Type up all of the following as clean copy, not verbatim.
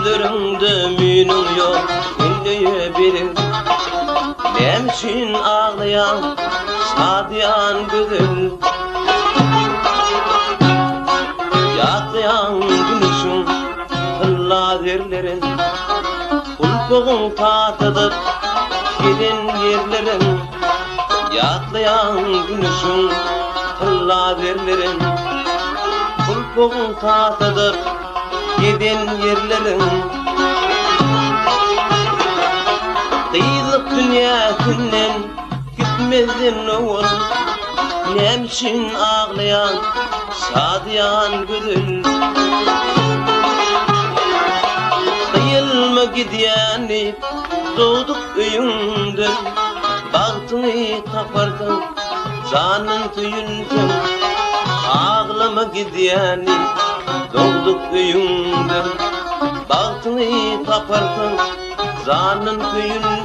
gözlerinde minun yok inleyebilir. Nemşin ağlayan sadiyan güdül, yatlayan gülüşün hılla verlerin, kulpuğun tatıdıp gidin yerlerin. Yatlayan gülüşün hılla verlerin, kulpuğun tatıdıp gidin yerlerin. Kıyılık dünyasından gitmezdin oğul, nemşin ağlayan sadiyan güdül. Kıyılma gidiyani doğduk öyünden, baktını kapardın canın tüyüldün. Ağlama gidiyani doğduk öyünden, baktını kapardın canın tüyüldün.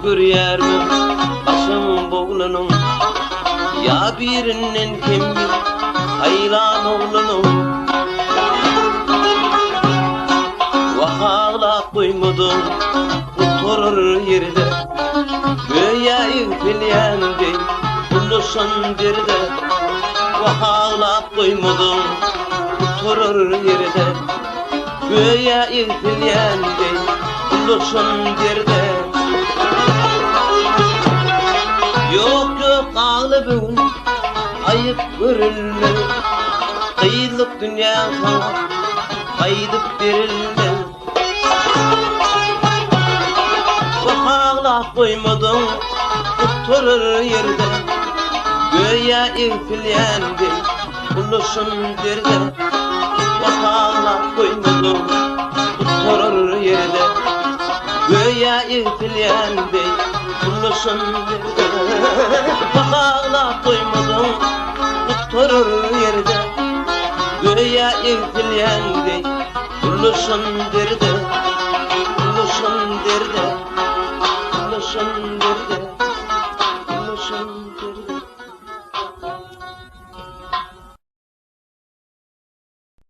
Görüyer mi başım boğulunum, ya birinden kim bir hayran oğlunum. Vahala koymadım oturur yerde, göğe irpileyendi buluşun deride. Vahala koymadım oturur yerde, göğe irpileyendi buluşun deride. Yok yok ağlıbın ayıp görülme, kıyılık dünya sana kaydıp verilme. Bak ağla koymadın oturur yerde, göğe irfileyendi buluşun derde. Bak ağla koymadın oturur yerde, göğe irfileyendi buluşun derde. Bak ağla koymadın oturur yerde, göğe irfileyendi buluşun derde. Buluşun derde, buluşun derde.